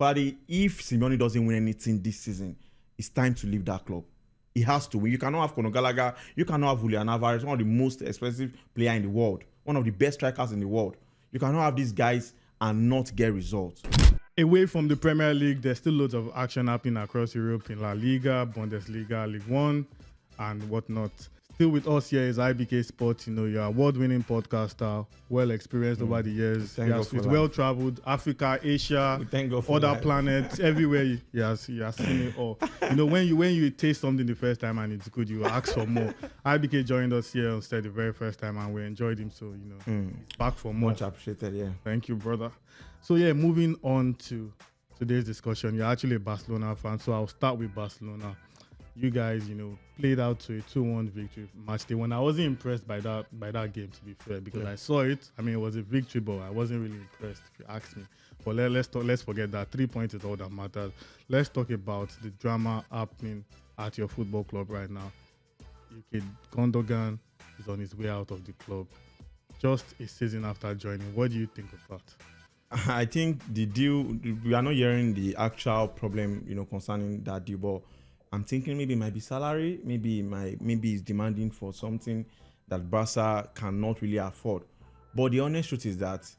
Kolade, if Simeone doesn't win anything this season, it's time to leave that club. He has to win. You cannot have Conor Gallagher. You cannot have Julian Alvarez, one of the most expensive player in the world, one of the best strikers in the world. You cannot have these guys and not get results. Away from the Premier League, there's still loads of action happening across Europe in La Liga, Bundesliga, League One, and whatnot. Still with us here is IBK Sports. You know, you're award-winning podcaster, well experienced over the years. It's well-traveled. Africa, Asia, other planets, everywhere. You have seen it all. You know, when you taste something the first time and it's good, you ask for more. IBK joined us here on stage the very first time, and we enjoyed him. So he's back for more. Much appreciated. Yeah. Thank you, brother. So moving on to today's discussion. You're actually a Barcelona fan, so I'll start with Barcelona. You guys, played out to a 2-1 victory match day. When I wasn't impressed by that game, to be fair, because I saw it. I mean, it was a victory, but I wasn't really impressed, if you ask me. But let's forget that. 3 points is all that matters. Let's talk about the drama happening at your football club right now. UK Gundogan is on his way out of the club, just a season after joining. What do you think of that? I think the deal. We are not hearing the actual problem, concerning that deal, but I'm thinking maybe it might be salary, maybe he's demanding for something that Barca cannot really afford. But the honest truth is that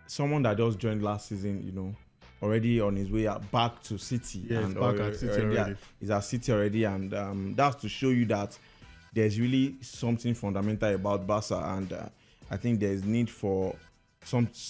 someone that just joined last season, already on his way back to City, and back at City already. He's at City already, and that's to show you that there's something fundamental about Barca, and I think there's need for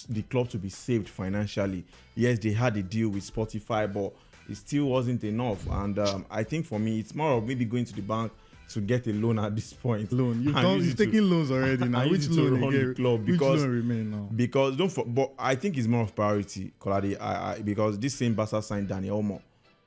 the club to be saved financially. Yes, they had a deal with Spotify, but it still wasn't enough, and I think for me it's more of maybe going to the bank to get a loan at this point. Loan? You're taking loans already now. Which loan run the club? Which loan remain now? Because but I think it's more of priority, Kolade. Because this same Barca signed Daniel Olmo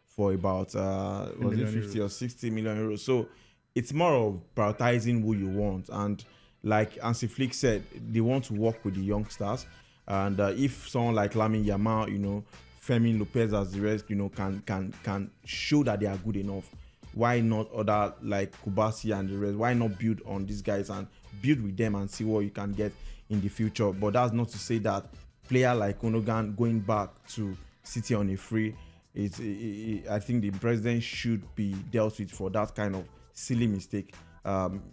for about was it 50 or 60 million euros. So it's more of prioritizing who you want, and like Hansi Flick said, they want to work with the youngsters, and if someone like Lamine Yamal, Fermin Lopez as the rest, can show that they are good enough. Why not other like Kubasi and the rest? Why not build on these guys and build with them and see what you can get in the future? But that's not to say that player like Gundogan going back to City on a free. I think the president should be dealt with for that kind of silly mistake,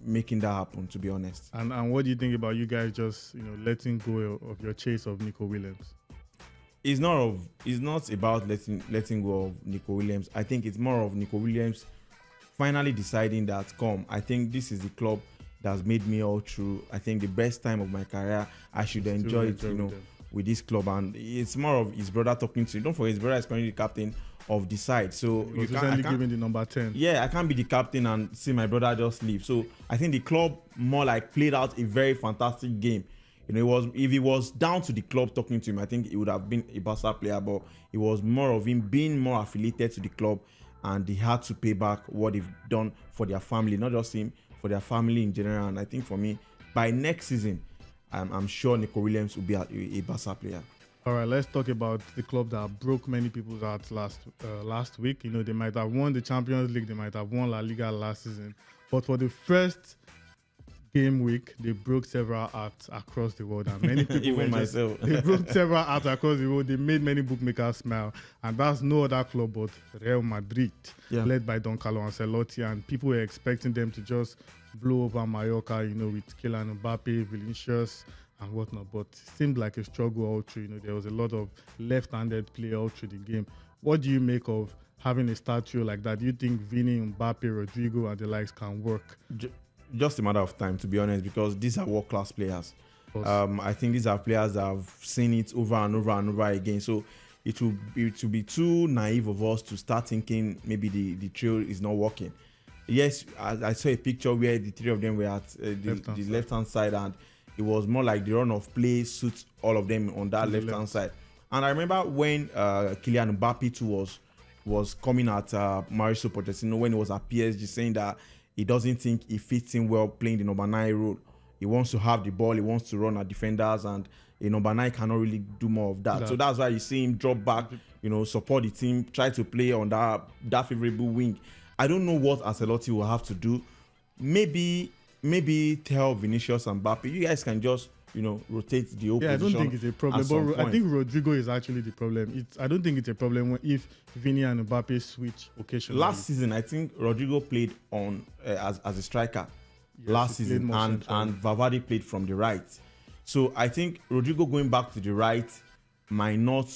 making that happen. To be honest. And what do you think about you guys just letting go of your chase of Nico Williams? It's not about letting go of Nico Williams. I think it's more of Nico Williams finally deciding that, I think this is the club that's made me all through. I think the best time of my career, I should enjoy it, with this club. And it's more of his brother talking to him. Don't forget, his brother is currently the captain of the side. So you can't give him the number 10. Yeah, I can't be the captain and see my brother just leave. So I think the club more like played out a very fantastic game. If he was down to the club talking to him, I think he would have been a Barca player, but it was more of him being more affiliated to the club, and they had to pay back what they've done for their family, not just him, for their family in general. And I think for me, by next season, I'm sure Nico Williams will be a Barca player. All right, let's talk about the club that broke many people's hearts last week. They might have won the Champions League, they might have won La Liga last season, but for the first game week, they broke several hearts across the world, and many people even myself. They broke several hearts across the world. They made many bookmakers smile, and that's no other club but Real Madrid, led by Don Carlo Ancelotti. And people were expecting them to just blow over Mallorca, with Kylian Mbappe, Vinicius, and whatnot. But it seemed like a struggle all through. There was a lot of left-handed play all through the game. What do you make of having a star trio like that? Do you think Vini, Mbappe, Rodrigo, and the likes can work? Just a matter of time, to be honest, because these are world-class players. I think these are players that have seen it over and over and over again. So it will be too naive of us to start thinking maybe the trio is not working. Yes, I saw a picture where the three of them were at the left-hand side, and it was more like the run of play suits all of them on that left-hand side. And I remember when Kylian Mbappe too was coming at Mauricio Pochettino when he was at PSG, saying that he doesn't think he fits in well playing the number 9 role. He wants to have the ball, he wants to run at defenders, and a number 9 cannot really do more of that. So that's why you see him drop back, support the team, try to play on that favorable wing. I don't know what Ancelotti will have to do. Maybe tell Vinicius and Mbappe, you guys can just rotate the whole I position. don't think it's a problem. But I think Rodrigo is actually the problem. I don't think it's a problem if Vini and Mbappe switch occasionally. Last season, I think Rodrigo played on as a striker. Yes, last season, and Valverde played from the right. So I think Rodrigo going back to the right might not.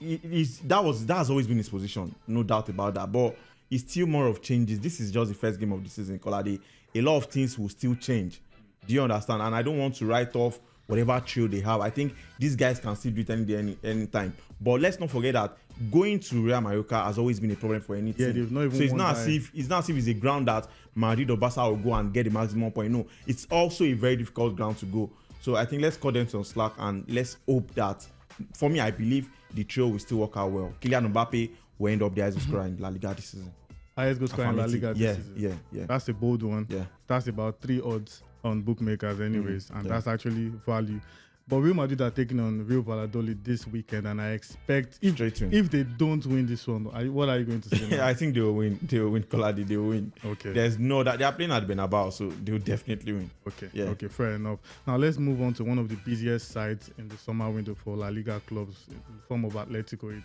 That has always been his position, no doubt about that. But it's still more of changes. This is just the first game of the season, Kolade. A lot of things will still change. Do you understand? And I don't want to write off whatever trio they have. I think these guys can still do it any day, any time. But let's not forget that going to Real Mallorca has always been a problem for any team. Yeah, they've not even so it's not as if it's a ground that Madrid or Barca will go and get the maximum point. No, it's also a very difficult ground to go. So I think let's cut them some slack and let's hope that. For me, I believe the trio will still work out well. Kylian Mbappe will end up the highest scorer in La Liga this season. Highest goal scorer in La Liga this season. Yeah. That's a bold one. Yeah. That's about 3 odds on bookmakers anyways, and that's actually value. But Real Madrid are taking on Real Valladolid this weekend, and I expect if they don't win this one, what are you going to say? I think they will win. They will win, Kolade. They will win. Okay. There's no that they are playing at Bernabeu, so they will definitely win. Okay. Yeah. Okay. Fair enough. Now let's move on to one of the busiest sides in the summer window for La Liga clubs in the form of Atletico.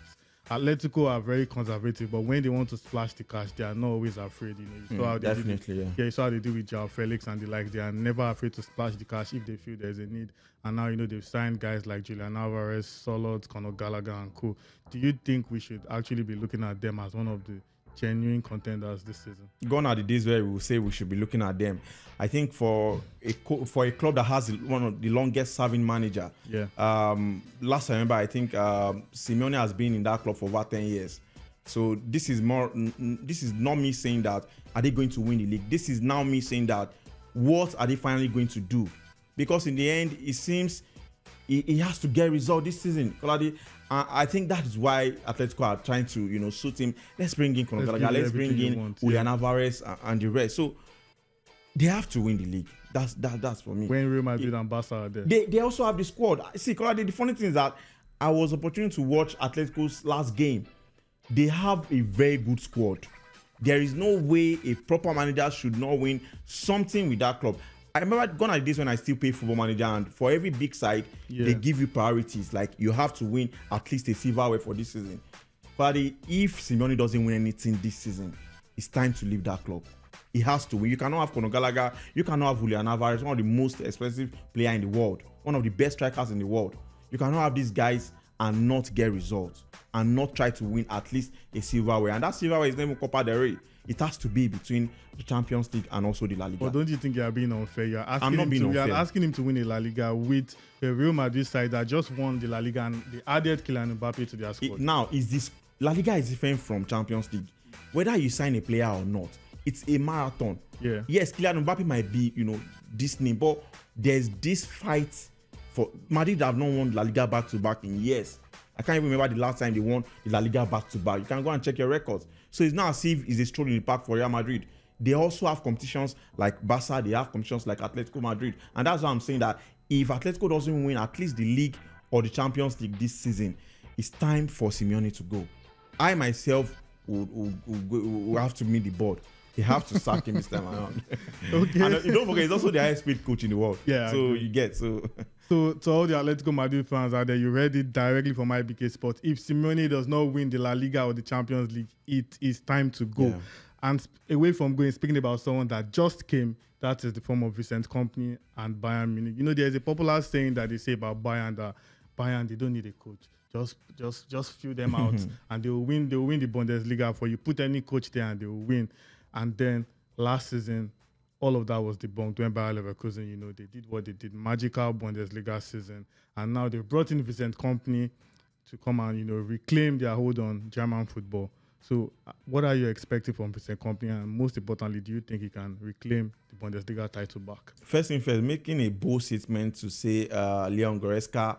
Atletico are very conservative, but when they want to splash the cash, they are not always afraid. You saw how they you saw how they do with João Felix and the like. They are never afraid to splash the cash if they feel there's a need. And now they've signed guys like Julian Alvarez, Solot, Conor Gallagher, and co. Do you think we should actually be looking at them as one of the genuine contenders this season? Gone are the days where we will say we should be looking at them. I think for a club that has one of the longest serving manager. Yeah. Last I remember, I think Simeone has been in that club for over 10 years. So this is not me saying that are they going to win the league. This is now me saying that what are they finally going to do? Because in the end, it seems he has to get result this season. Kolade, I think that is why Atletico are trying to suit him. Let's bring in Conor Gallagher. Let's bring in Julian Alvarez and the rest. So they have to win the league. That's for me. When Real Madrid and Barca are there, they also have the squad. See, Kolade, the funny thing is that I was opportunity to watch Atletico's last game. They have a very good squad. There is no way a proper manager should not win something with that club. I remember gone at this when I still play Football Manager, and for every big side, they give you priorities. Like you have to win at least a silverware for this season. But if Simeone doesn't win anything this season, it's time to leave that club. He has to win. You cannot have Conor Gallagher. You cannot have Julian Alvarez, one of the most expensive player in the world, one of the best strikers in the world. You cannot have these guys and not get results and not try to win at least a silverware. And that silverware is not even Copa del Rey. It has to be between the Champions League and also the La Liga. But don't you think you are being unfair? You are I'm not being unfair. You are asking him to win a La Liga with a Real Madrid side that just won the La Liga and they added Kylian Mbappe to their squad. Now, La Liga is different from Champions League. Whether you sign a player or not, it's a marathon. Yeah. Yes, Kylian Mbappe might be, this name, but there's this fight for Madrid have not won La Liga back-to-back in years. I can't even remember the last time they won the La Liga back-to-back. You can go and check your records. So it's not as if it's a stroll in the park for Real Madrid. They also have competitions like Barca. They have competitions like Atletico Madrid. And that's why I'm saying that if Atletico doesn't win at least the league or the Champions League this season, it's time for Simeone to go. I myself will have to meet the board. They have to sack him this time around. Okay. And you don't forget, he's also the highest paid coach in the world. Yeah. So you get So to all the Atletico Madrid fans out there, you read it directly from IBK Sports. If Simeone does not win the La Liga or the Champions League, it is time to go. Yeah. And away from going, speaking about someone that just came, that is the form of Vincent Kompany and Bayern Munich. There's a popular saying that they say about Bayern that Bayern, they don't need a coach. Just fill them out and they will win the Bundesliga for you. Put any coach there and they will win. And then last season, all of that was debunked when Bayer Leverkusen, they did what they did, magical Bundesliga season. And now they've brought in Vincent Kompany to come and, reclaim their hold on German football. So what are you expecting from Vincent Kompany? And most importantly, do you think he can reclaim the Bundesliga title back? First thing first, making a bold statement to say Leon Goretzka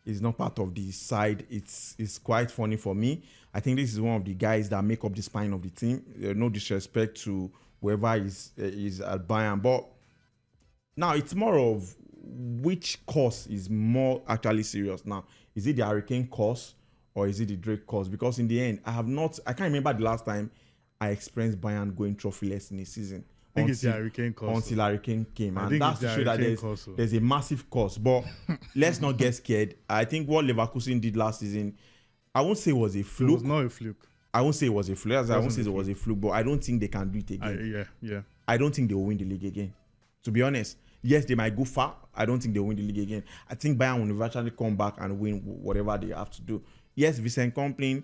is not part of the side, it's quite funny for me. I think this is one of the guys that make up the spine of the team. No disrespect to whoever is at Bayern, but now it's more of which course is more actually serious now. Is it the Hurricane course or is it the Drake course? Because in the end, I can't remember the last time I experienced Bayern going trophyless in a season think it's the Hurricane cost. Until Hurricane came. I And think that's it's to show the that Hurricane there's a massive cost. But let's not get scared. I think what Leverkusen did last season, I won't say it was a It fluke. was not a fluke. I won't say it was a fluke. I won't say it Wasn't a was a fluke, but I don't think they can do it again. Yeah. I don't think they will win the league again. To be honest, yes, they might go far. I don't think they'll win the league again. I think Bayern will eventually come back and win whatever they have to do. Yes, Vincent Kompany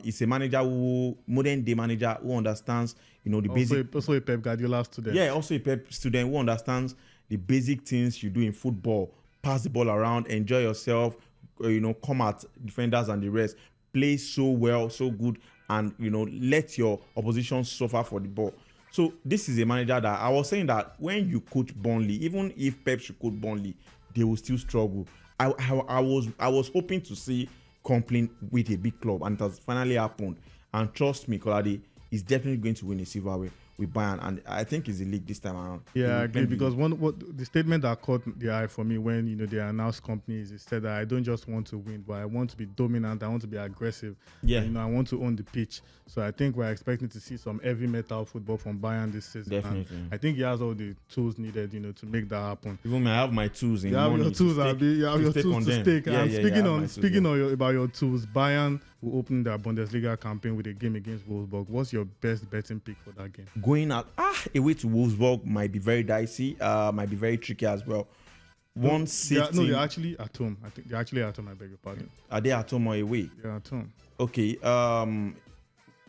is a modern day manager who understands, the basic. Also a Pep Guardiola student. Yeah, also a Pep student who understands the basic things you do in football. Pass the ball around, enjoy yourself, come at defenders and the rest. Play so well, so good, and let your opposition suffer for the ball. So this is a manager that I was saying that when you coach Burnley, even if Pep should coach Burnley, they will still struggle. I was hoping to see Kompany with a big club, and it has finally happened. And trust me, Kolade is definitely going to win a silverware with Bayern, and I think it's the league this time around. Yeah, I agree, because the statement that caught the eye for me when they announced Kompany is, they said that I don't just want to win, but I want to be dominant, I want to be aggressive. Yeah, and, I want to own the pitch. So I think we're expecting to see some heavy metal football from Bayern this season. Definitely. And I think he has all the tools needed, to make that happen. Even I have my tools in you have your tools, you have your tools to stake. And speaking about your tools, Bayern will open their Bundesliga campaign with a game against Wolfsburg. What's your best betting pick for that game? Going out away to Wolfsburg might be very dicey, might be very tricky as well. One safety. They're actually at home. I think they're actually at home. I beg your pardon. Are they at home or away? They're at home. Okay.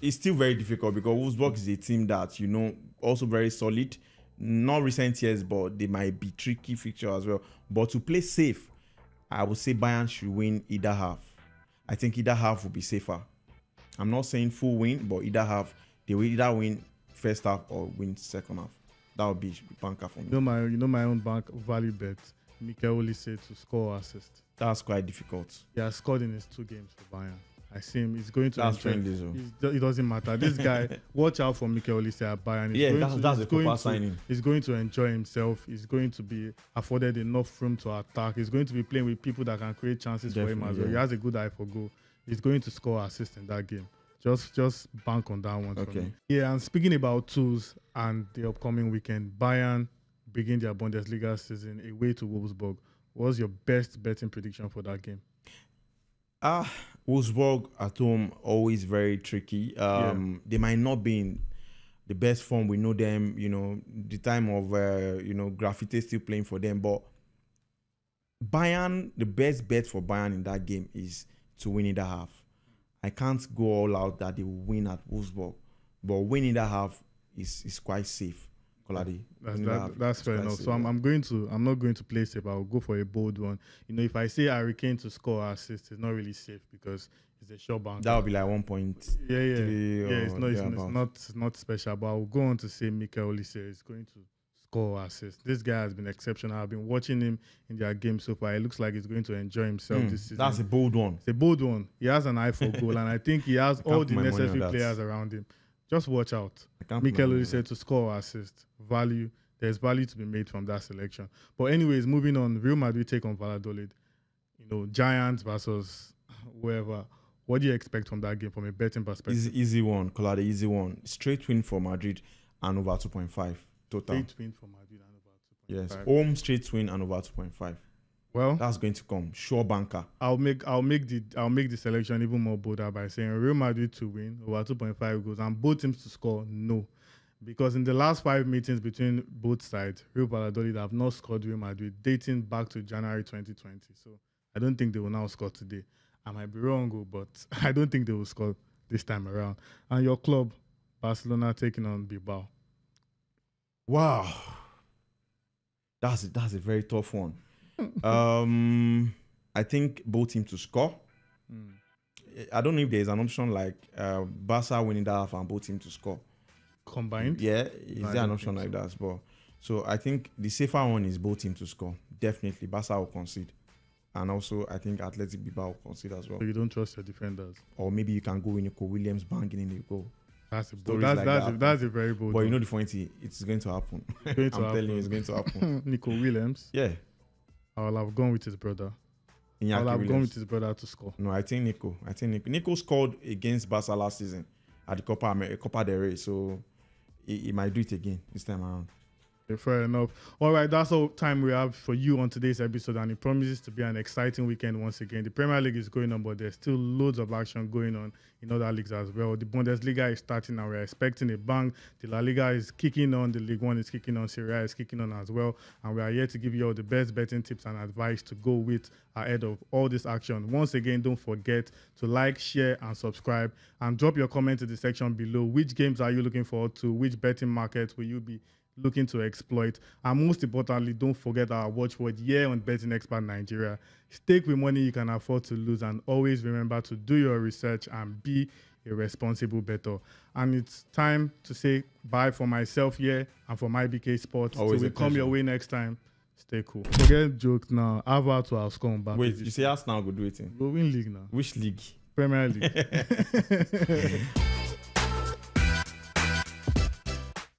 It's still very difficult because Wolfsburg is a team that also very solid. Not recent years, but they might be tricky fixture as well. But to play safe, I would say Bayern should win either half. I think either half will be safer. I'm not saying full win, but either half. They will either win first half or win second half. That would be banker for me. My own bank value bet. Mikel Olise to score or assist. That's quite difficult. He has scored in his 2 games for Bayern. I see him. He's going to. That's friendly, so. It doesn't matter. This guy, watch out for Mikel Olise at Bayern. That's a proper signing. He's going to enjoy himself. He's going to be afforded enough room to attack. He's going to be playing with people that can create chances for him as well. He has a good eye for goal. He's going to score assist in that game. Just bank on that one. Okay. Yeah, and speaking about tools and the upcoming weekend, Bayern begin their Bundesliga season away to Wolfsburg. What's your best betting prediction for that game? Wolfsburg at home, always very tricky. They might not be in the best form. We know them, the time of, Graffiti still playing for them. But Bayern, the best bet for Bayern in that game is to win in the half. I can't go all out that they will win at Wolfsburg. But winning that half is quite safe. Kolade. That's fair enough. So I'm not going to play safe. I'll go for a bold one. If I say Hurricane to score or assist, it's not really safe because it's a short bank. That would be like 1.3. Yeah. It's not special. But I'll go on to say Mikel Olise is going to score or assist. This guy has been exceptional. I've been watching him in their game so far. It looks like he's going to enjoy himself this season. That's a bold one. It's a bold one. He has an eye for goal, and I think he has all the necessary players around him. Just watch out. Mikel Olise to score or assist. Value. There's value to be made from that selection. But anyways, moving on. Real Madrid take on Valladolid. Giants versus whoever. What do you expect from that game from a betting perspective? Easy one, Kolade, easy one. Straight win for Madrid and over 2.5 total. Straight win for Madrid and over 2.5. Yes, home straight win and over 2.5. Well, that's going to come. Sure banker. I'll make the selection even more bolder by saying Real Madrid to win over 2.5 goals and both teams to score. No, because in the last 5 meetings between both sides, Real Valladolid have not scored Real Madrid dating back to January 2020. So I don't think they will now score today. I might be wrong, but I don't think they will score this time around. And your club, Barcelona, taking on Bilbao. Wow, that's a very tough one. I think both teams to score. I don't know if there's an option like Barca winning that half and both teams to score combined. Yeah, is there an option like that? But so I think the safer one is both teams to score. Definitely, Barca will concede, and also I think Athletic Bilbao will concede as well. So you don't trust your defenders, or maybe you can go in Nico Williams banging in the goal. That's a very bold. But you know the funny thing, it's going to happen. I'm telling you, it's going to happen. Nico Williams. Yeah. I'll have gone with his brother. Gone with his brother to score. No, I think Nico. Nico scored against Barca last season at the Copa del Rey. So he might do it again this time around. Fair enough. All right, that's all time we have for you on today's episode, and it promises to be an exciting weekend once again. The Premier League is going on, but there's still loads of action going on in other leagues as well. The Bundesliga is starting, and we're expecting a bang. The La Liga is kicking on, the League One is kicking on, Serie A is kicking on as well, and we are here to give you all the best betting tips and advice to go with ahead of all this action. Once again, don't forget to like, share, and subscribe, and drop your comment in the section below. Which games are you looking forward to? Which betting markets will you be looking to exploit? And most importantly, don't forget our watchword here on Betting Expert Nigeria. Stake with money you can afford to lose, and always remember to do your research and be a responsible bettor. And it's time to say bye for myself here and for IBK Sports. Till we come your way next time. Stay cool. Forget jokes now. Have out to our score back. Wait, you say Arsenal go do it? We'll win league now. Which league? Premier League.